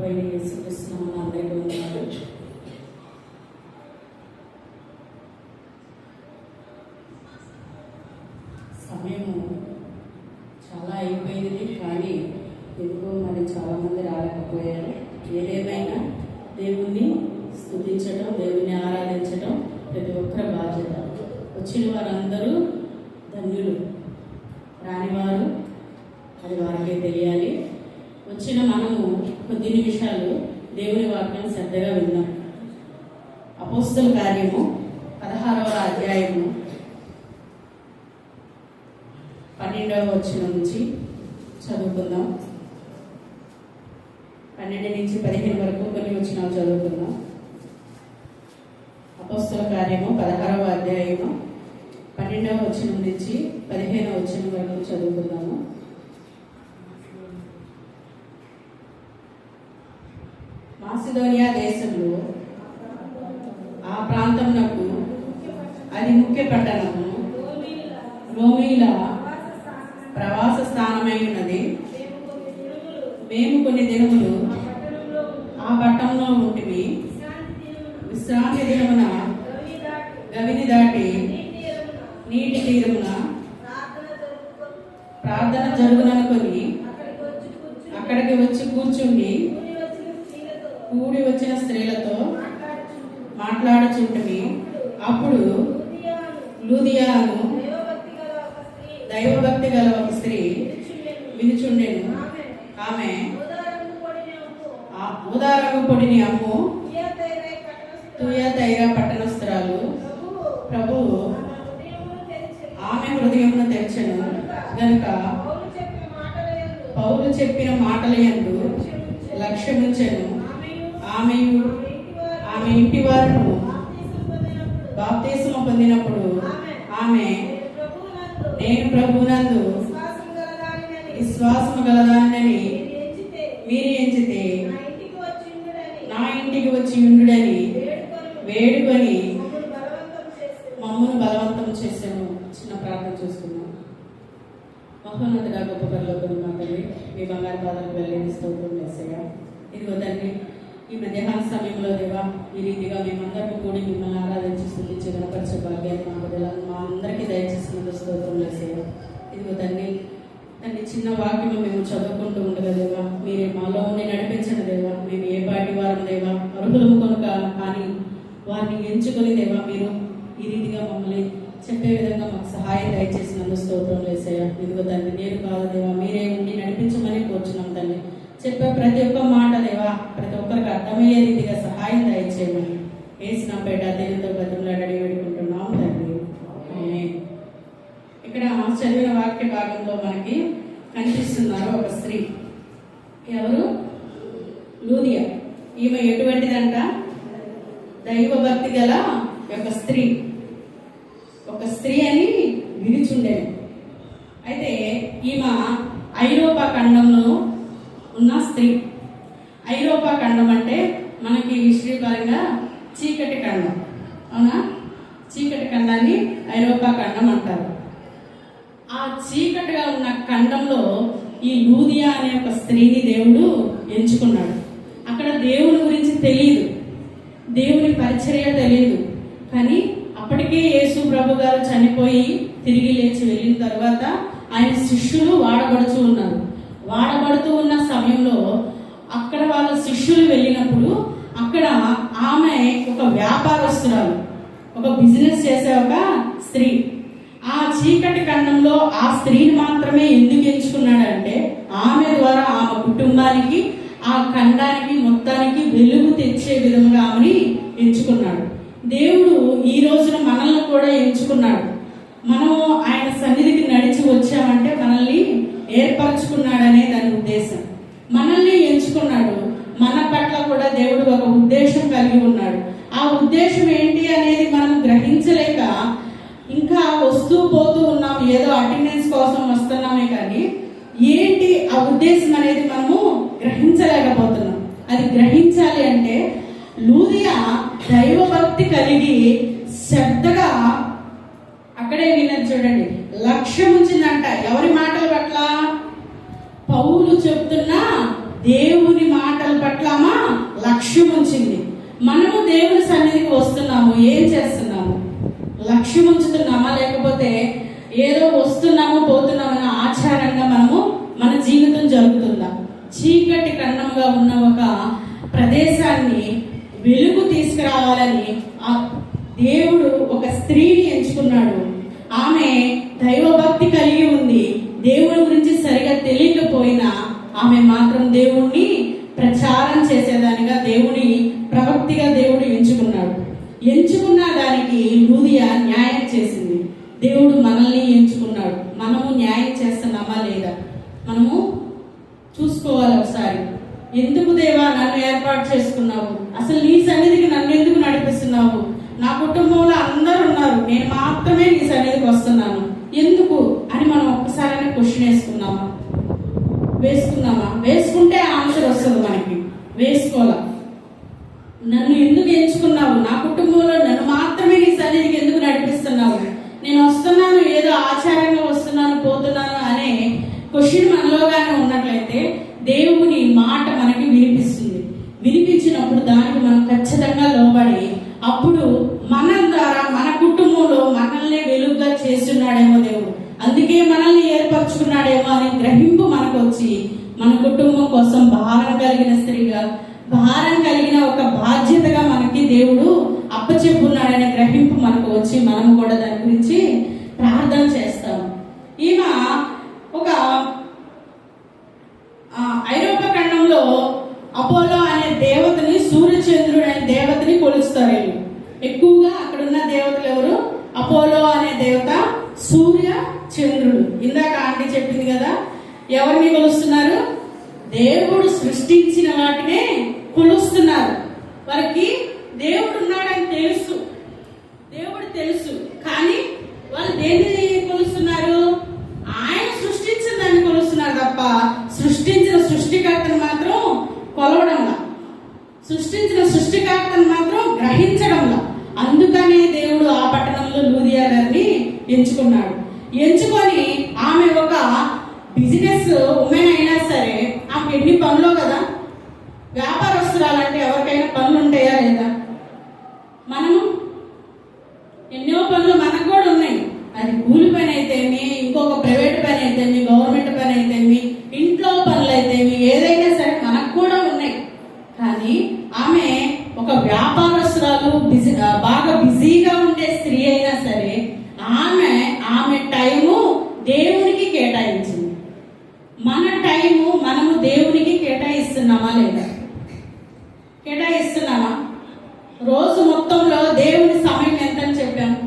ప్రభువైన యేసుక్రీస్తు నామమున అందరికీ వందనాలు. సమయము చాలా అయిపోయింది, కానీ ఎందుకో మరి చాలామంది రాలేకపోయారు. ఏదేమైనా దేవుణ్ణి స్తుతించడం, దేవుణ్ణి ఆరాధించడం ప్రతి ఒక్కరి బాధ్యత. వచ్చిన వారందరూ ధన్యులు, రానివారు అది వారికే తెలియాలి. వచ్చిన మనము కొద్ది నిమిషాలు దేవుని వాక్యం శ్రద్ధగా విన్నాం. అపోస్తల కార్యము 16వ అధ్యాయము 12వ వచనం నుంచి చదువుకుందాం. 12 నుంచి 15 వరకు కొన్ని వచనాలు చదువుకుందాం. అపోస్తల కార్యము 16వ అధ్యాయము 12వ వచనం నుంచి 15వ వచనం వరకు చదువుకుందాము. మాసిదోనియా దేశంలో ఆ ప్రాంతమునకు అది ముఖ్య పట్టణము రోమీల ప్రవాస స్థానమై ఉన్నది. మేము కొన్ని దినములు ఆ పట్టణంలో ఉంటిమి. విశ్రాంతి దినమున గవిని దాటి నీటి తీరమున ప్రార్థన జరుగుననుకొని అక్కడికి వచ్చి కూర్చుండి కూడి వచ్చిన స్త్రీలతో మాట్లాడుచుంటిమి. అప్పుడు లూదియాను దైవభక్తి గల ఒక స్త్రీ వినుచుండెను. ఆమె ఊదారంగు పొడిని అమ్ము తుయతైరా పట్టణస్థురాలు. ప్రభువు ఆమె హృదయమును తెరచెను గనుక పౌలు చెప్పిన మాటల యందు లక్ష్యముంచెను. ఆమె ఇంటి వారు బాప్తిస్మము పొందినప్పుడు ఆమె నేను ప్రభువునందు విశ్వాసము గలదానని మీరు ఎంచితే నా ఇంటికి వచ్చి ఉండుడని వేడుకొని మమ్మను బలవంతం చేశాను. చిన్న ప్రార్థన చూసుకున్నాం. మహోన్నతుడా గొప్ప పరలోకపు మా తండ్రి, మీ బంగారు పాదాలకు వెళ్ళని స్తోత్రం యేసయ్యా. ఇదిగో తండ్రి, ఈ మధ్యాహ్న సమయంలో దేవా ఈ రీతిగా మేమందరికీ కూడి మిమ్మల్ని ఆరాధించి స్తుతించి గణపరిచే భాగ్యాన్ని మా అందరికీ దయచేసినందుకు స్తోత్రం యేసయ్యా. ఇదిగో తండ్రి చిన్న వాక్యము మేము చదువుకుంటూ ఉండగా దేవా మీరే మాలో ఉండి నడిపించండి దేవా. మేము ఏ పాటి వారం దేవా అర్హులము కనుక, కానీ వారిని ఎంచుకొని దేవా మీరు ఈ రీతిగా మమ్మల్ని చెప్పే విధంగా మాకు సహాయం దయచేసినందుకు స్తోత్రం యేసయ్యా. ఇదిగో తండ్రి నేను కాదు దేవా మీరే ఉండి నడిపించమని కోరుచున్నాం తండ్రి. చెప్పే ప్రతి ఒక్క మాట దేవా ప్రతి ఒక్కరికి అర్థమయ్యే రీతిగా సహాయం దయచేయమని వేసిన పేట దేవునితో బతుకులాడి వేడుకుంటున్నాం తండ్రి. ఇక్కడ చదివిన వాక్య భాగంలో మనకి కనిపిస్తున్నారు ఒక స్త్రీ. ఎవరు? లూదియా. ఈమె ఎటువంటిదంట? దైవభక్తి గల ఒక స్త్రీ. ఒక స్త్రీ అని వినిచుండేది. అయితే ఈమె ఐరోపా ఖండంలో ఉన్న స్త్రీ. ఐరోపా ఖండం అంటే మనకి హిస్టరీ పరంగా చీకటి ఖండం, అవునా? చీకటి ఖండాన్ని ఐరోపా ఖండం అంటారు. ఆ చీకటిగా ఉన్న ఖండంలో ఈ లూదియా అనే ఒక స్త్రీని దేవుడు ఎంచుకున్నాడు. అక్కడ దేవుని గురించి తెలియదు, దేవుని పరిచర్య తెలియదు. కానీ అప్పటికే యేసు ప్రభు గారు చనిపోయి తిరిగి లేచి వెళ్ళిన తర్వాత ఆయన శిష్యులు వాడబడుతూ ఉన్నారు. వాడబడుతూ ఉన్న సమయంలో అక్కడ వాళ్ళ శిష్యులు వెళ్ళినప్పుడు అక్కడ ఆమె ఒక వ్యాపారస్తురాలు, ఒక బిజినెస్ చేసే ఒక స్త్రీ. ఆ చీకటి ఖండంలో ఆ స్త్రీని మాత్రమే ఎందుకు ఎంచుకున్నాడంటే ఆమె ద్వారా ఆమె కుటుంబానికి ఆ ఖండానికి మొత్తానికి వెలుగు తెచ్చే విధంగా ఆమెని ఎంచుకున్నాడు. దేవుడు ఈ రోజున మనల్ని కూడా ఎంచుకున్నాడు. మనము ఆయన సన్నిధికి నడిచి వచ్చామంటే మనల్ని ఏర్పరచుకున్నాడనే దాని ఉద్దేశం. మనల్ని ఎంచుకున్నాడు. మన పట్ల కూడా దేవుడు ఒక ఉద్దేశం కలిగి ఉన్నాడు. ఆ ఉద్దేశం ఏంటి అనేది మనం గ్రహించలేక ఇంకా వస్తూ పోతూ ఉన్నాం. ఏదో అటెండెన్స్ కోసం వస్తున్నామే, కానీ ఏంటి ఆ ఉద్దేశం అనేది మనము గ్రహించలేకపోతున్నాం. అది గ్రహించాలి అంటే లూదియా దైవభక్తి కలిగి శ్రద్ధగా అక్కడే విన్నది చూడండి. లక్ష్యం ఉంచిందంట. ఎవరి మాటల పట్ల? పౌలు చెప్తున్న దేవుని మాటల పట్ల చేస్తున్నాము? ఏం చేస్తున్నాము? లక్ష్యం ఉంచుతున్నామా, లేకపోతే ఏదో వస్తున్నాము పోతున్నామని ఆచారంగా మనము మన జీవితం జరుగుతుందా? చీకటి కన్నంగా ఉన్న ఒక ప్రదేశాన్ని వెలుగు తీసుకురావాలని ఆ దేవుడు ఒక స్త్రీని ఎంచుకున్నాడు. ఆమె దైవభక్తి కలిగి ఉంది. దేవుడి గురించి సరిగా తెలియకపోయినా ఆమె మాత్రం దేవుణ్ణి ప్రచారం చేసేదానిగా, దేవుని ప్రవక్తిగా దేవుడు ఎంచుకున్నాడు. ఎంచుకున్న దానికి లూదియా న్యాయం చేసింది. దేవుడు మనల్ని ఎంచుకున్నాడు. మనము న్యాయం చేస్తున్నామా లేదా మనము చూసుకోవాలి ఒకసారి. ఎందుకు దేవా నన్ను ఏర్పాటు చేసుకున్నావు? అసలు నీ సన్నిధికి నన్ను ఎందుకు నడిపిస్తున్నావు? నా కుటుంబంలో అందరూ ఉన్నారు, నేను మాత్రమే నీ సన్నిధికి వస్తున్నాను, ఎందుకు అని మనం ఒక్కసారి క్వశ్చన్ వేసుకున్నామా? వేసుకుంటే ఆన్సర్ వస్తుంది మనకి. వేసుకోవాలా? నన్ను ఎందుకు ఎంచుకున్నావు? నా కుటుంబంలో నన్ను మాత్రమే నీ సన్నిధికి ఎందుకు నడిపిస్తున్నావు? నేను వస్తున్నాను, ఏదో ఆచారంగా వస్తున్నాను పోతున్నాను అనే క్వశ్చన్ మనలోగానే ఉన్నట్లయితే దేవుని మాట మనకి వినిపించినప్పుడు దానికి మనం ఖచ్చితంగా లోబడి, అప్పుడు మన ద్వారా మన కుటుంబంలో మనల్ని వెలుగుగా చేస్తున్నాడేమో దేవుడు, అందుకే మనల్ని ఏర్పరచుకున్నాడేమో అనే గ్రహింపు మనకు వచ్చి మన కుటుంబం కోసం భారం కలిగిన స్త్రీగా, భారం కలిగిన ఒక బాధ్యతగా మనకి దేవుడు అప్పచెప్పున్నాడనే గ్రహింపు మనకు వచ్చి మనం కూడా దాని గురించి ప్రార్థన చేస్తాం. ఈమె ఒక ఐరోపా ఖండంలో అపోలో అనే దేవతని, సూర్యచంద్రుడు అనే దేవతని కొలుస్తారు. ఎక్కువగా అక్కడున్న దేవతలు ఎవరు? అపోలో అనే దేవత, సూర్య చంద్రుడు. ఇందాక ఆంటీ చెప్పింది కదా, ఎవరిని కొలుస్తున్నారు? దేవుడు సృష్టించిన వాటినే కొలుస్తున్నారు. వారికి దేవుడు ఉన్నాడని తెలుసు, దేవుడు తెలుసు, కానీ వాళ్ళు దేన్ని కొలుస్తున్నారు? ఆయన సృష్టించిన దాన్ని కొలుస్తున్నారు తప్ప సృష్టించిన సృష్టికర్తను మాత్రం కొలవడంలా, సృష్టించిన సృష్టికర్తను మాత్రం గ్రహించడంలా. అందుకనే దేవుడు ఆ పట్టణంలో లూదియా గారిని ఎంచుకున్నాడు. ఎంచుకొని ఆమె ఒక బిజినెస్ ఉమెన్ అయినా సరే ఆమె ఎన్ని పనులు కదా. వ్యాపారస్తురాలంటే ఎవరికైనా పనులు ఉంటాయా లేదా? మనము ఎన్నో పనులు మనకు కూడా ఉన్నాయి. అది కూలి పని అయితేమి, ఇంకొక ప్రైవేట్ పని అయితేమి, గవర్నమెంట్ పని అయితేమి, ఇంట్లో పనులు అయితేమి, ఏదైనా సరే మనకు కూడా ఉన్నాయి. కానీ ఆమె ఒక వ్యాపారస్తురాలు, బాగా బిజీగా ఉండే స్త్రీ అయినా సరే ఆమె టైము దేవునికి కేటాయించింది. మన టైము మనము దేవునికి కేటాయిస్తున్నామా లేదా? కేటాయిస్తున్నామా? రోజు మొత్తంలో దేవుని సమయం ఎంత అని చెప్పాము?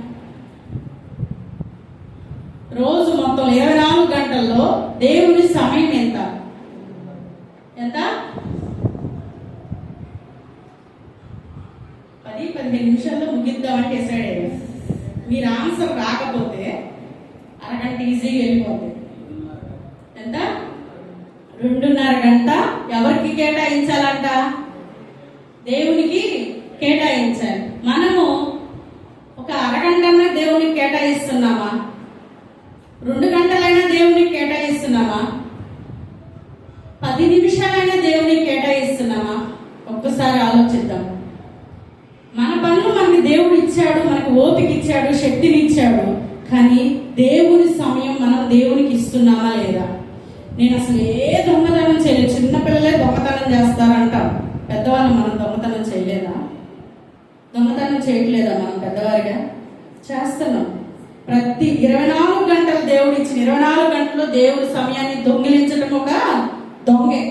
రోజు మొత్తం 24 గంటల్లో దేవుని సమయం ఎంత? 10-15 నిమిషాల్లో ముగిద్దామంటే డిసైడ్ అయ్యారు. మీరు ఆన్సర్ రాకపోతే అరగంట ఈజీగా వెళ్ళిపోతుంది. ఎంత? 2.5 గంట ఎవరికి కేటాయించాలంట? దేవునికి కేటాయించాలి. మనము ఒక అరగంటన్నా దేవునికి కేటాయిస్తున్నామా? 2 గంటలైనా దేవునికి కేటాయిస్తున్నామా? 10 నిమిషాలైనా దేవునికి కేటాయిస్తున్నామా? ఒక్కసారి ఆలోచిద్దాం. మన పనులు మనకి దేవుడు ఇచ్చాడు, మనకు ఓపిక ఇచ్చాడు, శక్తిని ఇచ్చాడు, కానీ దేవుని సమయం మనం దేవునికి ఇస్తున్నామా లేదా? నేను అసలు ఏ దొంగతనం చేయలేదు, చిన్నపిల్లలే దొంగతనం చేస్తారంటాం, పెద్దవాళ్ళు మనం దొంగతనం చేయలేదా? దొంగతనం చేయట్లేదా? మనం పెద్దవారిగా చేస్తున్నాం. ప్రతి 24 గంటలు దేవుడు ఇచ్చిన 24 గంటల్లో దేవుడి సమయాన్ని దొంగిలించడం ఒక దొంగే.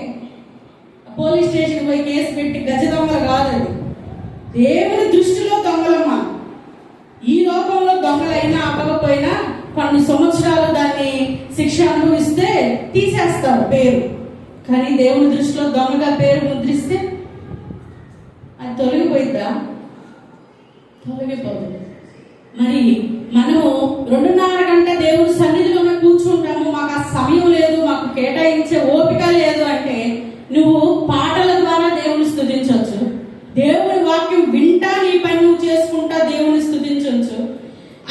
పోలీస్ స్టేషన్ పోయి కేసు పెట్టి గజ దొంగలు కాదు, అది దేవుని దృష్టిలో దొంగలమ్మా. ఈ లోకంలో దొంగలైనా అవ్వకపోయినా కొన్ని సంవత్సరాలు దాన్ని శిక్ష అనుభవిస్తే తీసేస్తారు పేరు, కానీ దేవుని దృష్టిలో దొంగగా పేరు ముద్రిస్తే అది తొలగిపోయిద్దా? తొలగిపోతుంది. మరి మనము 2.5 గంట దేవుడి సన్నిధిలోనే కూర్చుంటాము, మాకు ఆ సమయం లేదు, మాకు కేటాయించే ఓపిక లేదు అంటే నువ్వు పాటల ద్వారా దేవుని స్తుతించవచ్చు, దేవుని వాక్యం వింటా నీ పని నువ్వు చేసుకుంటా దేవుని స్తుతించవచ్చు,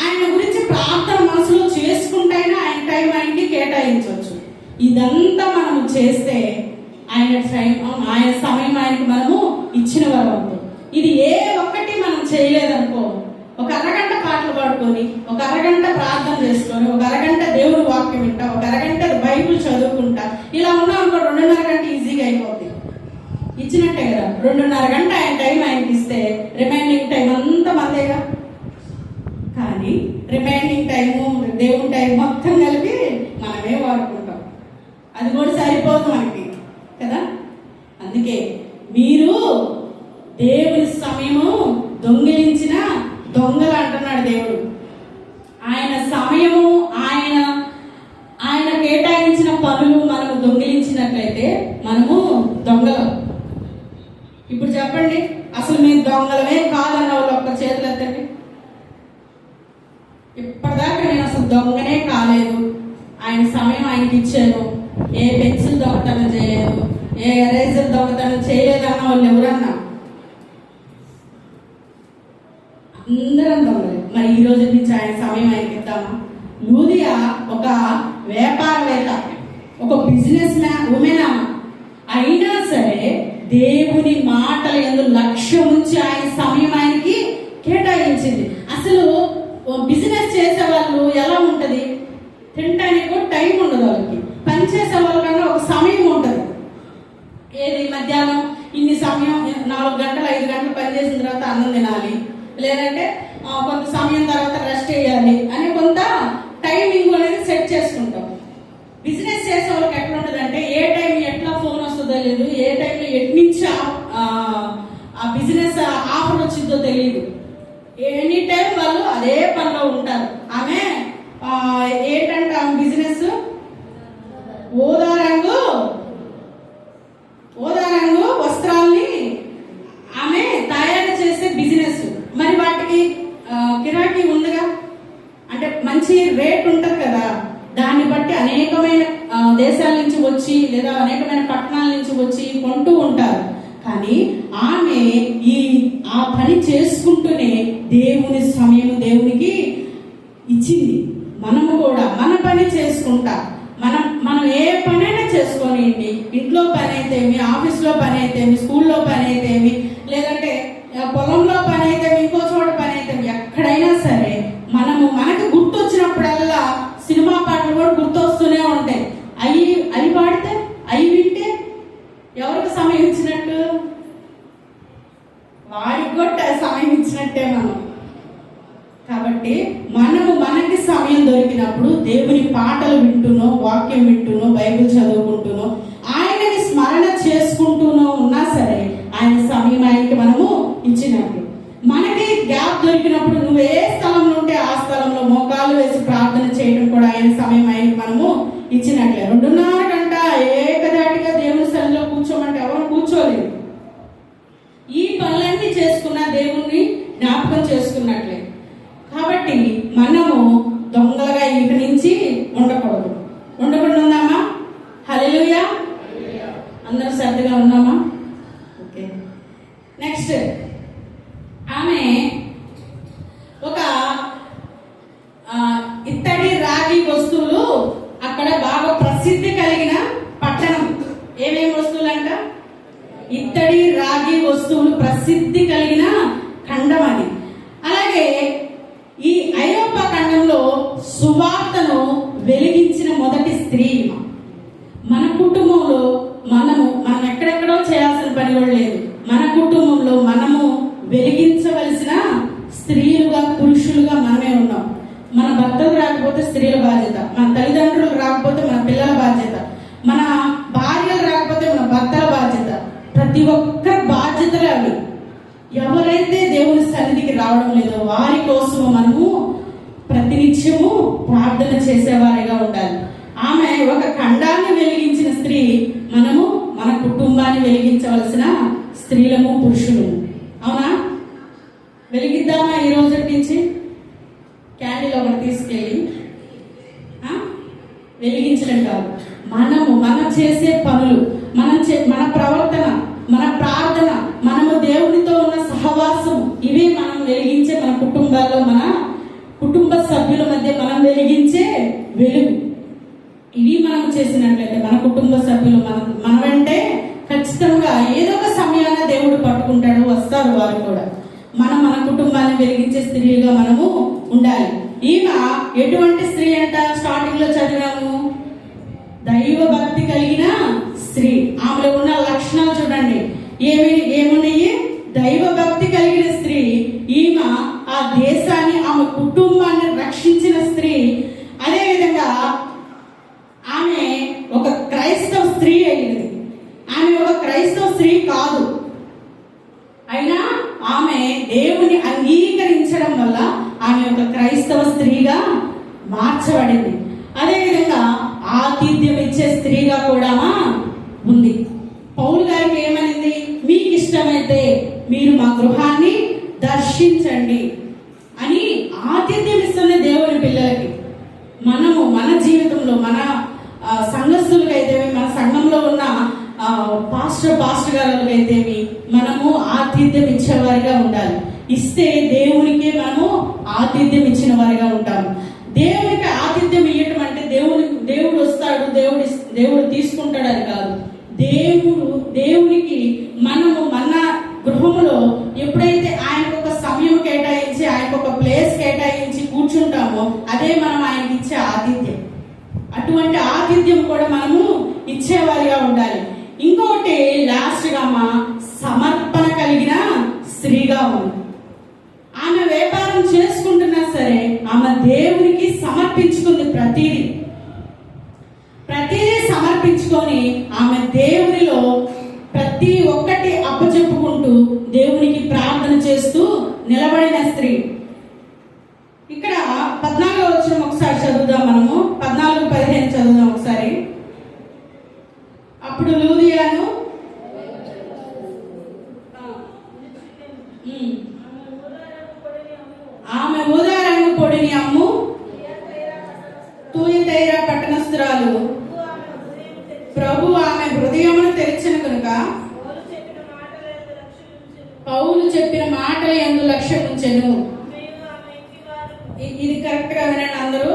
ఆయన గురించి ప్రార్థన మనసులో చేసుకుంటైనా ఆయన టైం ఆయనకి కేటాయించవచ్చు. ఇదంతా మనము చేస్తే ఆయన సమయం ఆయనకి మనము ఇచ్చిన వారు అవుతాం. ఇది ఏ ఒక్కటి మనం చేయలేదనుకో పాడుకొని, ఒక అరగంట ప్రార్థన చేసుకొని, ఒక అరగంట దేవుని వాక్యం వింటా, ఒక అరగంట బైబిల్ చదువుకుంటా, ఇలా ఉన్నాం అనుకో 2.5 గంట ఈజీగా అయిపోద్ది. ఇచ్చినట్టే కదా. 2.5 గంట ఆయన టైం ఆయనకి ఇస్తే రిమైనింగ్ టైం అంతా మందేగా. కానీ రిమైనింగ్ టైము దేవుని టైం మొత్తం కలిపి మనమే వాడుకుంటాం. అది కూడా సరిపోదు మనకి కదా. అందుకే మీరు దేవుని సమయము దొంగిలించిన దొంగలు అంటున్నాడు దేవుడు. ఆయన సమయము, ఆయన కేటాయించిన పనులు మనము దొంగిలించినట్లయితే మనము దొంగలం. ఇప్పుడు చెప్పండి, అసలు మేము దొంగలమే కాదన్న వాళ్ళు ఒక్క చేతులు ఎత్తండి. ఇప్పటిదాకా నేను అసలు దొంగనే కాలేదు, ఆయన సమయం ఆయనకి ఇచ్చాను, ఏ పెన్సిల్ దొంగతనం చేయలేదు, ఏ ఎరేజర్ దొంగతనం చేయలేదన్న వాళ్ళు ఎవరన్నా? అందరం దొంగలే. మరి ఈ రోజు నుంచి ఆయన సమయం ఆయనకి ఇద్దామా? లూదియా ఒక వ్యాపారవేత్త, ఒక బిజినెస్ ఉమెన్ అయినా సరే దేవుని మాటల యందు లక్ష్యం ఉంచి ఆయన సమయం ఆయనకి కేటాయించింది. అసలు బిజినెస్ చేసే వాళ్ళు ఎలా ఉంటది? తినడానికి టైం ఉండదు వాళ్ళకి. పని చేసే వాళ్ళకన్నా ఒక సమయం ఉంటుంది. ఏది మధ్యాహ్నం ఇన్ని సమయం 4 గంటలు 5 గంటలు పని చేసిన తర్వాత అన్నం తినాలి, లేదంటే కొంత సమయం తర్వాత రెస్ట్ చేయాలి అని కొంత టైమింగ్ అనేది సెట్ చేసుకుంటాం. బిజినెస్ చేసే వాళ్ళకి ఎట్లా ఉంటుంది అంటే ఏ టైం ఎట్లా ఫోన్ వస్తుందో తెలియదు, ఏ టైంలో ఎట్నుంచి ఆ బిజినెస్ ఆఫర్ వచ్చిందో తెలియదు. ఎనీ టైం వాళ్ళు అదే పనిలో ఉంటారు. ఆమె ఏంటంటే ఆమె బిజినెస్ ఊదా రంగు వస్త్రాల్ని ఆమె తయారు చేసే బిజినెస్. మరి వాటికి గిరాకీ ఉందిగా, అంటే మంచి రేట్ ఉంటుంది కదా. దాన్ని బట్టి అనేకమైన దేశాల నుంచి వచ్చి లేదా అనేకమైన పట్టణాల నుంచి వచ్చి కొంటూ ఉంటారు. కానీ ఆమె ఆ పని చేసుకుంటూనే దేవుని సమయం దేవునికి ఇచ్చింది. మనము కూడా మన పని చేసుకుంటా, మనం ఏ పనైనా చేసుకోనివ్వండి, ఇంట్లో పని అయితేమి, ఆఫీస్లో పని అయితేమి, స్కూల్లో పని అయితేమి, లేదంటే పొలంలో పని అయితేమి, ఇంకో చోట పని అయితేమి, ఎక్కడైనా సరే మనకు గుర్తొచ్చినప్పుడల్లా సినిమా పాటలు కూడా గుర్తొస్తూనే ఉంటాయి. అవి పాడితే అవి వింటే ఎవరికి సమయం ఇచ్చినట్టు? వాడికి కూడా సమయం ఇచ్చినట్టే మనం. కాబట్టి మనకి సమయం దొరికినప్పుడు దేవుని పాటలు వింటూనో, వాక్యం వింటూనో, బైబిల్ చదువుకుంటూనో, ఆయనని స్మరణ చేసుకుంటూనో ఉన్నా సరే ఆయన సమయం ఆయనకి మనము ఇచ్చినప్పుడు. మనకి గ్యాప్ దొరికినప్పుడు నువ్వు ఏ స్థలంలో ఉంటే ఆ స్థలంలో మోకాలు వేసి ప్రార్థన చేయడం కూడా ఆయన సమయం ఆయనకి మనము ఇచ్చినట్లే. 2.5 గంట ఏకదాటిగా దేవుని సన్నిధిలో కూర్చోమంటే ఎవరు కూర్చోలేదు. ఈ పనులన్నీ చేసుకున్న దేవుణ్ణి జ్ఞాపకం చేసుకున్నట్లే. కాబట్టి మనము దొంగలుగా ఇంటి నుంచి ఉండకూడదు. ఉండకుండా ఉన్నామా? హల్లెలూయా. అందరూ శ్రద్ధగా ఉన్నామా? ఓకే. నెక్స్ట్, ఆమె ఒక ఇత్తడి రాగి వస్తువులు అక్కడ బాగా ప్రసిద్ధి కలిగిన పట్టణం. ఏమేమి వస్తువులు అంట? ఇత్తడి రాగి వస్తువులు ప్రసిద్ధి కలిగిన ఖండం అది. అలాగే ఈ ఐరోపా ఖండంలో సువార్తను వెలిగించిన మొదటి స్త్రీ. మన కుటుంబంలో మనం ఎక్కడెక్కడో చేయాల్సిన పని కూడా లేదు. మన కుటుంబంలో మనము వెలిగించవలసిన స్త్రీలుగా, పురుషులుగా మనమే ఉన్నాం. మన భర్తలు రాకపోతే స్త్రీల బాధ్యత, మన తల్లిదండ్రులు రాకపోతే మన పిల్లల బాధ్యత, మన భార్యలు రాకపోతే మన భర్తల బాధ్యత. ప్రతి ఒక్కరి బాధ్యతలు అవి. ఎవరైతే దేవుని సన్నిధికి రావడం లేదో వారి కోసము మనము ప్రతినిత్యము ప్రార్థన చేసేవారిగా ఉండాలి. ఆమె ఒక ఖండాన్ని వెలిగించిన స్త్రీ, మనము మన కుటుంబాన్ని వెలిగించవలసిన స్త్రీలము, పురుషులు. అవునా? వెలిగిద్దామా? ఈ రోజు నుంచి క్యాండిల్ ఒకటి తీసుకెళ్ళి వెలిగించడం కాదు, మనం చేసే పనులు, మన ప్రవర్తన, మన ప్రార్థన, మనము దేవునితో ఉన్న సహవాసం, ఇవి మనం వెలిగించే మన కుటుంబాల్లో, మన కుటుంబ సభ్యుల మధ్య మనం వెలిగించే వెలుగు. ఇవి మనం చేసినట్లయితే మన కుటుంబ సభ్యులు మన వెంటే ఖచ్చితంగా ఏదో ఒక సమయాన దేవుడు పట్టుకుంటాడు, వస్తారు వారు కూడా. మన కుటుంబాన్ని వెలిగించే స్త్రీలుగా మనము ఉండాలి. ఈమె ఎటువంటి స్త్రీ అంట? స్టార్టింగ్ లో చదివాము, దైవ భక్తి కలిగిన స్త్రీ. ఆమెలో ఉన్న లక్షణాలు చూడండి, ఏమున్నాయి? దైవ భక్తి కలిగిన స్త్రీ. ఈమె ఆ దేశాన్ని, ఆమె కుటుంబాన్ని రక్షించిన స్త్రీ. అదేవిధంగా ఆమె ఒక క్రైస్తవ స్త్రీ అయింది. ఆమె ఒక క్రైస్తవ స్త్రీ కాదు, అయినా ఆమె దేవుని అంగీకరించడం వల్ల ఆమె ఒక క్రైస్తవ స్త్రీగా మార్చబడింది. అదేవిధంగా ఆతిథ్యం ఇచ్చే స్త్రీగా కూడా ఉంది. పౌలు గారికి ఏమనింది? మీకు ఇష్టమైతే మీరు మా గృహాన్ని దర్శించండి అని ఆతిథ్యం ఇస్తున్న దేవుని పిల్లలకి. మనము మన జీవితంలో, మన సంఘస్థులకైతే, మన సంఘంలో ఉన్న పాస్టర్ గారులకైతే మనము ఆతిథ్యం ఇచ్చేవారిగా ఉండాలి. ఇస్తే దేవునికి మనము ఆతిథ్యం ఇచ్చిన వారిగా ఉంటాము. దేవునికి ఆతిథ్యం ఇవ్వటం అంటే దేవుడు వస్తాడు, దేవుడు తీసుకుంటాడు అని కాదు. దేవునికి మనము మన గృహంలో ఎప్పుడైతే ఆయనకు ఒక సమయం కేటాయించి, ఆయనకు ఒక ప్లేస్ కేటాయించి కూర్చుంటామో అదే మనం ఆయనకి ఇచ్చే ఆతిథ్యం. అటువంటి ఆతిథ్యం కూడా మనము ఇచ్చేవారిగా ఉండాలి. ఇంకొకటి లాస్ట్ గా సమర్పణ కలిగిన స్త్రీగా ఉంది. ఆమె వ్యాపారం చేసుకుంటున్నా సరే ఆమె దేవునికి సమర్పించుకుంది. ప్రతిదీ సమర్పించుకొని ఆమె దేవునిలో ప్రతి ఒక్కటి అప్పచెప్పుకుంటూ దేవునికి ప్రార్థన చేస్తూ నిలబడిన స్త్రీ. ఇక్కడ 14వ వచనం ఒకసారి చదువుదాం. మనము 14-15 చదువుదాం ఒకసారి. అప్పుడు లూదియాను ఆమె ఊదా రంగు పొడిని అమ్ము తూయతైరా పట్టణస్థురాలు ప్రభు ఆమె హృదయమును తెరిచిన కనుక పౌలు చెప్పిన మాటలు యందు లక్ష్యం ఉంచెను. ఇది కరెక్ట్ గా వినండి అందరూ.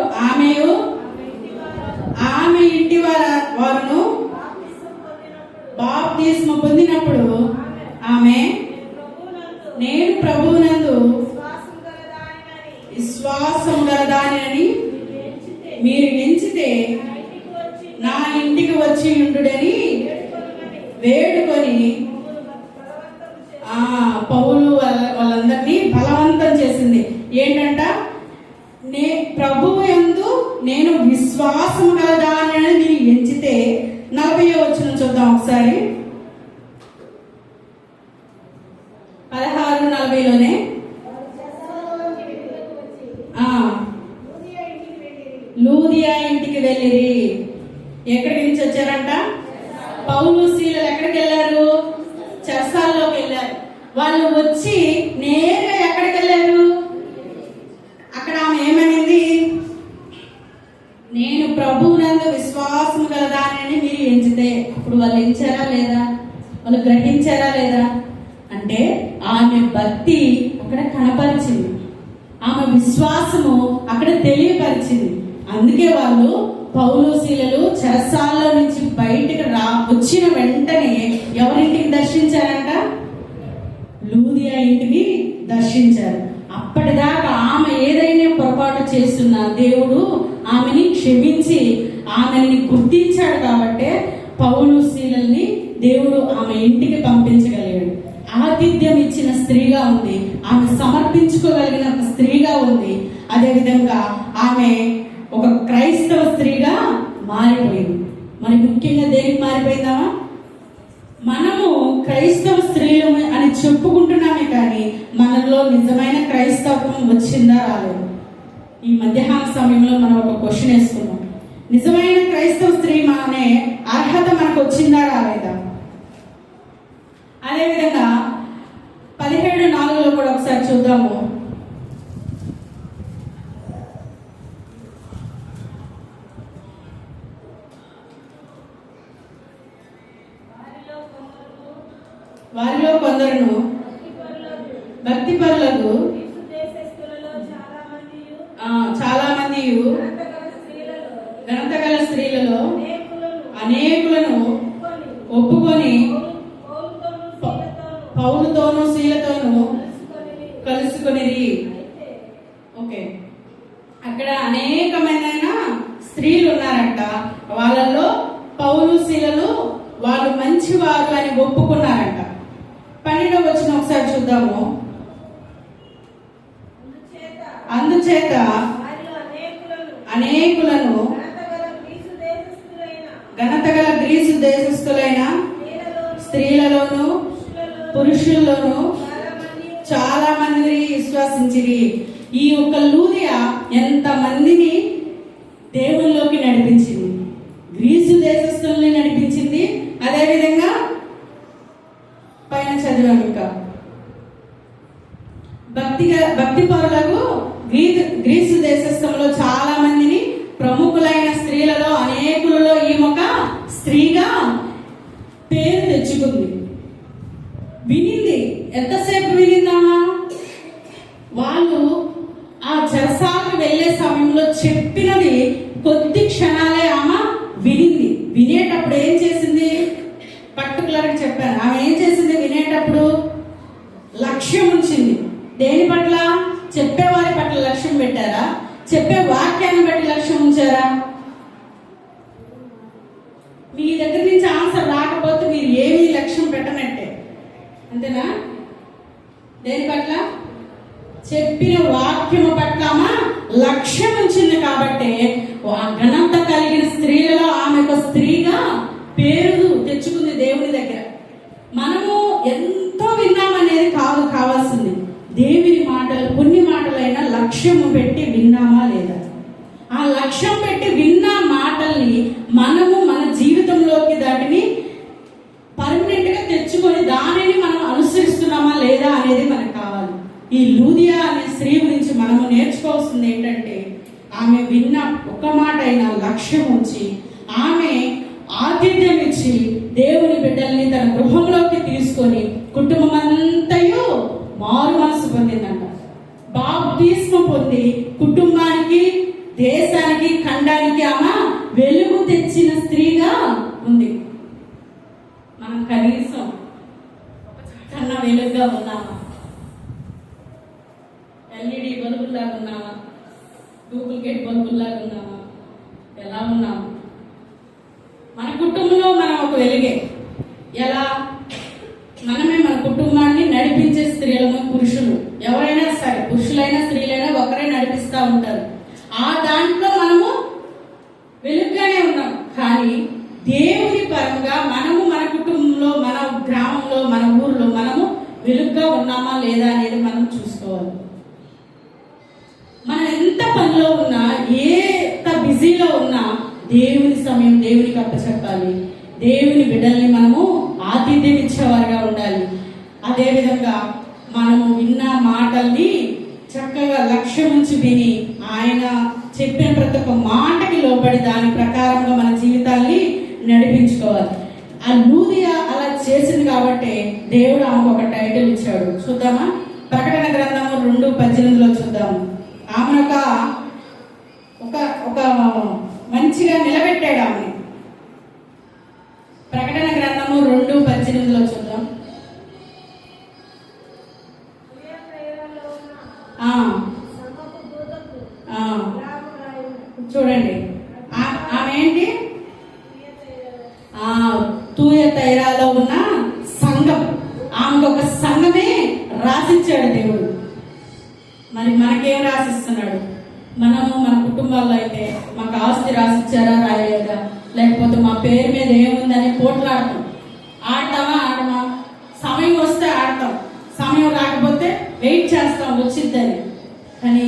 ఆమె ఇంటి వారును బాప్తిస్మ పొందినప్పుడు ఆమె నేను ప్రభువునందు విశ్వాసం గలదాని మీరు ఎంచితే నా ఇంటికి వచ్చి ఉండుడని వేడుకొని పౌలు వాళ్ళందరినీ బలవంతం చేసింది. ఏంటంట? ప్రభువు యందు నేను విశ్వాసం గలదాని మీరు ఎంచితే. 40వ వచనం చూద్దాం ఒకసారి. 16:40లోనే లూదియా ఇంటికి వెళ్ళిరి. ఎక్కడి నుంచి వచ్చారంట? పౌలు శీలలు ఎక్కడికి వెళ్ళారు? చెరసాల్లోకి వెళ్ళారు. వాళ్ళు వచ్చి నేరుగా ఎక్కడికి వెళ్ళారు? అక్కడ ఆమె ఏమనింది? నేను ప్రభువునందు విశ్వాసం గలదాని మీరు ఎంచితే. అప్పుడు వాళ్ళు ఎంచారా లేదా? వాళ్ళు గ్రహించారా లేదా? అంటే ఆమె భక్తి అక్కడ కనపరిచింది, ఆమె విశ్వాసము అక్కడ తెలియపరిచింది. అందుకే వాళ్ళు పౌలు శీలలు చెరసాల్లో నుంచి బయటికి వచ్చిన వెంటనే ఎవరింటికి దర్శించారంట? లూదియా ఇంటిని దర్శించారు. అప్పటిదాకా ఆమె ఏదైనా పొరపాటు చేస్తున్నా దేవుడు ఆమెని క్షమించి ఆమెని గుర్తించాడు. కాబట్టే పౌలు శీలల్ని దేవుడు ఆమె ఇంటికి పంపించగలిగాడు. ఆతిథ్యం ఇచ్చిన స్త్రీగా ఉంది, ఆమె సమర్పించుకోగలిగిన ఒక స్త్రీగా ఉంది. అదేవిధంగా ఆమె ఒక క్రైస్తవ స్త్రీగా మారిపోయింది. మరి ముఖ్యంగా దేనికి మారిపోయిందామా? మనము క్రైస్తవ స్త్రీలు అని చెప్పుకుంటున్నామే, కానీ మనలో నిజమైన క్రైస్తవం వచ్చిందా రాలేదు? ఈ మధ్యాహ్న సమయంలో మనం ఒక క్వశ్చన్ వేసుకున్నాం. నిజమైన క్రైస్తవ స్త్రీ అనే అర్హత మనకు వచ్చిందా రాలేదా? అదేవిధంగా 17:4లో కూడా ఒకసారి చూద్దాము. వారిలో కొందరును భక్తిపరులకు చాలా మంది ఘనత గల స్త్రీలలో అనేకులను ఒప్పుకొని పౌలుతోనూ శీలతోనూ కలుసుకొనిరి. ఓకే. అక్కడ అనేకమైన స్త్రీలు ఉన్నారంట. వాళ్ళల్లో పౌలు శీలలు వాళ్ళు మంచివారు అని ఒప్పుకున్నారంట. 12వ వచనం ఒకసారి చూద్దాము. అందుచేత అనేకులను ఘనత గల గ్రీసు దేశస్థులైన స్త్రీలలోను పురుషుల్లోను చాలా మందిని విశ్వసించిరి. ఈ యొక్క లూదియా ఎంత మందిని దేవుల్లోకి నడిపించింది, గ్రీసు దేశస్థుల్ని నడిపించింది. అదేవిధంగా పైన చదివాము, ఇంకా భక్తి పరులకు గ్రీసు దేశస్థంలో చాలా మందిని, ప్రముఖులైన స్త్రీలలో అనేకులలో ఈమె స్త్రీగా పేరు తెచ్చుకుంది. వినింది. ఎంతసేపు వినిందామా? వాళ్ళు ఆ చెరసాలకు వెళ్లే సమయంలో చెప్పినది కొద్ది క్షణాలే ఆమె వినింది. వినేటప్పుడు ఏం చేసింది? పర్టికులర్ గా చెప్పాను. ఆమె ఏం చేసింది? వినేటప్పుడు లక్ష్యం ఉంచింది. దేని పట్ల? చెప్పేవారి పట్ల లక్ష్యం పెట్టారా? చెప్పే వాక్యాన్ని బట్టి లక్ష్యం ఉంచారా? మీ దగ్గర నుంచి ఆన్సర్ రాకపోతే మీరు ఏమీ లక్ష్యం పెట్టనట్టే, అంతేనా? దేని పట్ల? చెప్పిన వాక్యము పట్ల లక్ష్యం ఉంచింది. కాబట్టి ఘనత కలిగిన స్త్రీలలో ఆమె ఒక స్త్రీగా పేరు తెచ్చుకుంది దేవుని దగ్గర. మనము ఎంతో విన్నామనేది కాదు కావాల్సింది, దేవుని మాటలు. కొన్ని మాటలైనా లక్ష్యము పెట్టి విన్నామా లేదా? ఆ లక్ష్యం పెట్టి విన్న మాటల్ని మనము మన జీవితంలోకి దాటిని పర్మనెంట్ గా తెచ్చుకొని దానిని మనం అనుసరిస్తున్నామా లేదా అనేది మనకు కావాలి. ఈ లూదియా అనే స్త్రీ గురించి మనము నేర్చుకోవాల్సింది ఏంటంటే, ఆమె విన్న ఒక మాట అయినా లక్ష్యం ఉంచి ఆమె ఆతిథ్యం ఇచ్చి దేవుని బిడ్డల్ని తన గృహంలోకి తీసుకొని కుటుంబం అంతయు మారు మనసు పొందిందంట. బాప్తిస్మం పొంది కుటుంబానికి, దేశానికి, ఖండానికి ఆమె వెలుగు తెచ్చిన స్త్రీగా ఉంది. మనం కనీసం కన్నా వెలుగుగా ఉన్నామా? ఎల్ఈడి బల్బుల్లాగా ఉన్నామా? డూప్లికేట్ బల్బుల్లాగా ఉన్నామా? ఎలా ఉన్నాము? మన కుటుంబంలో మనం ఒక వెలుగే. ఎలా? మనమే మన కుటుంబాన్ని నడిపించే స్త్రీలను, పురుషులు ఎవరైనా సరే, పురుషులైనా స్త్రీలైనా ఒకరే నడిపిస్తూ ఉంటారు. ఆ దాంట్లో మనము వెలుగుగానే ఉన్నాం. కానీ దేవుని పరంగా మనము మన కుటుంబంలో, మన గ్రామంలో, మన ఊర్లో మనము వెలుగుగా ఉన్నామా లేదా అనేది మనం చూసుకోవాలి. మనం ఎంత పనిలో ఉన్నా, ఎంత బిజీలో ఉన్నా దేవుని సమయం దేవునికి అప్పచెప్పాలి. దేవుని బిడ్డల్ని మనము ఆతిథ్యం ఇచ్చేవారుగా ఉండాలి. అదేవిధంగా మనము విన్న మాటల్ని చక్కగా లక్ష్యం ఉంచి విని ఆయన చెప్పిన ప్రతి ఒక్క మాటకి లోబడి దాని ప్రకారంగా మన జీవితాన్ని నడిపించుకోవాలి. ఆ లూదియా అలా చేసింది కాబట్టి దేవుడు ఆమెకు ఒక టైటిల్ ఇచ్చాడు. చూద్దామా? ప్రకటన గ్రంథము 2:18 చూద్దాము. ఆమె ఒక మంచిగా నిలబెట్టాడు ఆమె. ప్రకటన గ్రంథము 2:18 చూద్దాం. చూడండి, ఆమె ఏంటి? తూయతైరాలో ఉన్న సంఘం. ఆమెకు ఒక సంఘమే రాసిచ్చాడు దేవుడు. మరి మనకేం రాసిస్తున్నాడు? మనము మన కుటుంబాల్లో అయితే మాకు ఆస్తి రాసిచ్చారా రాయలేదా, లేకపోతే మా పేరు మీద ఏముందని పోట్లాడతాం. ఆడమా? సమయం వస్తే ఆడతాం, సమయం రాకపోతే వెయిట్ చేస్తాం వచ్చిద్దని. కానీ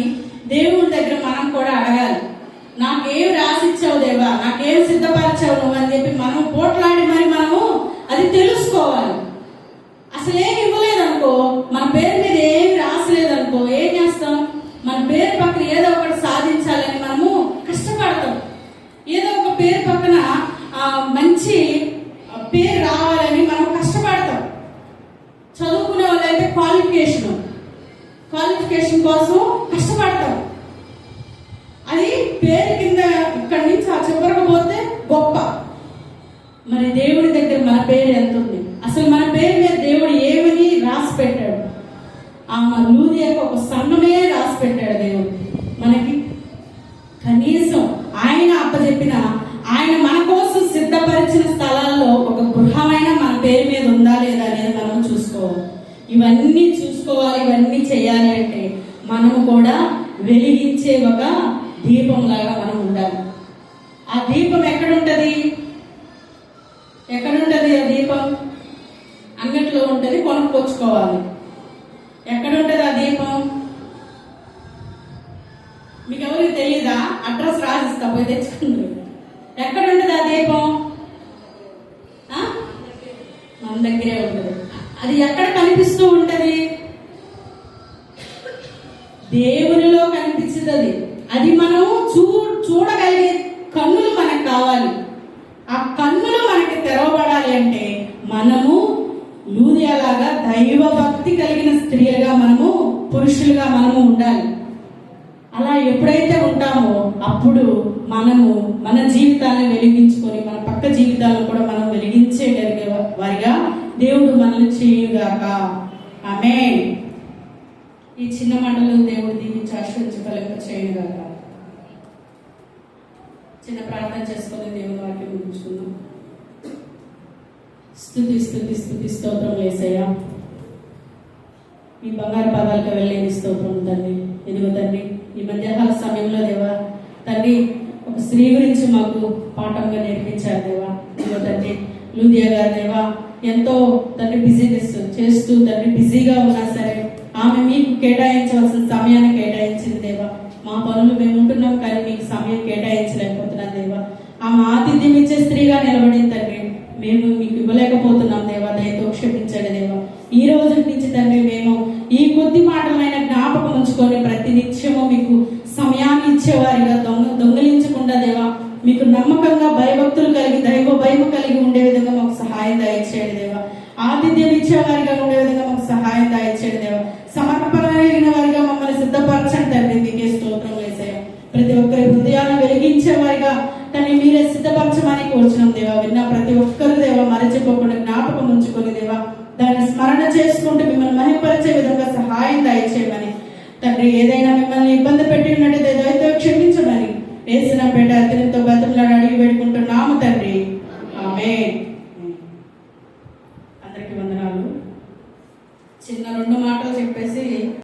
దేవుడి దగ్గర మనం కూడా అడగాలి, నాకేం రాసిచ్చావు దేవా, నాకేం సిద్ధపరిచావు నువ్వు అని చెప్పి మనం పోట్లాడి మరి మనము అది తెలుసుకోవాలి. అసలు ఏమి ఇవ్వలేదనుకో, మన పేరు మీద ఏమి రాసలేదనుకో, ఏం చేస్తాం? మన పేరు పక్కన ఏదో ఒకటి సాధించాలని మనము కష్టపడతాం. ఏదో ఒక పేరు పక్కన మంచి పేరు రావాలని మనం కష్టపడతాం. చదువుకునే వాళ్ళైతే క్వాలిఫికేషన్ కోసం కష్టపడతాం. అది పేరు కింద ఇక్కడి నుంచి ఆ చివరకు పోతే గొప్ప. మరి దేవుడి దగ్గర మన పేరు ఎంత ఉంది? అసలు మన పేరు మీద దేవుడు ఏమని రాసి పెట్టాడు? ఆమె లూదియాకు ఒక సంఘమే రాసి పెట్టాడు దేవుడు మనకి. ఇవన్నీ చూసుకోవాలి, ఇవన్నీ చేయాలి అంటే మనము కూడా వెలిగించే ఒక దీపంలాగా మనం ఉండాలి. ఆ దీపం ఎక్కడుంటది? ఎక్కడుంటది ఆ దీపం? అంగట్లో ఉంటది, కొనుక్కొచ్చుకోవాలి. ఎక్కడుంటది ఆ దీపం? మీకు ఎవరికి తెలీదా? అడ్రస్ రాసిస్తా, పోయి తెచ్చుకుంటారు. ఎక్కడుంటది ఆ దీపం? మన దగ్గరే ఉంటది. అది ఎక్కడ కనిపిస్తూ ఉంటది? దేవునిలో కనిపిస్తుంది. అది మనం చూడగలిగే కన్నులు మనకు కావాలి. ఆ కన్నులు మనకి తెరవబడాలి అంటే మనము లూదియాలాగా దైవ భక్తి కలిగిన స్త్రీలుగా, మనము పురుషులుగా మనము ఉండాలి. అలా ఎప్పుడైతే ఉంటామో అప్పుడు మనము మన జీవితాన్ని వెలిగించుకొని మన పక్క జీవితాలను కూడా మనం వెలిగించేగలిగే వారిగా దేవుడు మనల్ని చేయుగాక. ఆమేన్. ఈ చిన్న మాటలు దేవుడు దీవించి ఆశీర్వదించి ఫలింప చేయుగాక. చిన్న ప్రార్థన చేసుకొని దేవుని వాక్యం ముగించుకుందాం. స్తుతి స్తుతి స్తుతి స్తోత్రం యేసయ్యా. ఈ బంగారు పాదాలకు వెళ్ళేది స్తోత్రం తండ్రి. ఇదిగో తండ్రి, ఈ మధ్యాహ్న సమయంలో దేవా తండ్రి ఒక స్త్రీ గురించి మాకు పాఠంగా నేర్పించారు దేవా. ఇదిగో తండ్రి, లూదియా గారు దేవా ఎంతో తండ్రి బిజినెస్ చేస్తూ తండ్రి బిజీగా ఉన్నా సరే ఆమె మీకు కేటాయించవలసిన సమయాన్ని కేటాయించింది దేవా. మా పనులు మేము ఉంటున్నాం కానీ మీకు సమయం కేటాయించలేకపోతున్నాం దేవా. ఆమె ఆతిథ్యం ఇచ్చే స్త్రీగా నిలబడింది తండ్రి. మేము మీకు ఇవ్వలేకపోతున్నాం దేవా, దయతో క్షమించండి దేవా. ఈ రోజు నుంచి తండ్రి మేము ఈ కొద్ది మాటలైన జ్ఞాపకం ఉంచుకొని ప్రతి నిత్యము మీకు సమయాన్ని ఇచ్చేవారిగా దొంగిలించకుండా దేవా, మీకు నమ్మకంగా భయభక్తులు కలిగి దైవ భయం కలిగి ఉండే విధంగా మాకు సహాయం దయచేయండి దేవా. ఆతిథ్యం ఇచ్చేవారిగా ఉండే విధంగా మాకు సహాయం దయచేయండి దేవా. సమర్పణ కలిగిన వారిగా మమ్మల్ని సిద్ధపరచండి తండ్రి. మీకే స్తోత్రం యేసయ్యా. ప్రతి ఒక్కరి హృదయాన్ని వెలిగించే వారిగా తండ్రి మీరే సిద్ధపరచమని కోరుచున్నాం దేవా. విన్న ప్రతి ఒక్కరు దేవా మరచిపోకుండా జ్ఞాపకం ఉంచుకొని దేవా దాన్ని స్మరణ చేసుకుంటూ మిమ్మల్ని మహింపరిచే విధంగా సహాయం దయచేయమని తండ్రి. ఏదైనా మిమ్మల్ని ఇబ్బంది పెట్టి ఉన్నట్టు దయతో క్షమించమని యేసున పేట అతనితో బతుకులాడి అడిగి పెట్టుకుంటున్నాము తండ్రి. ఆమేన్. అందరికీ వందనాలు. చిన్న 2 మాటలు చెప్పేసి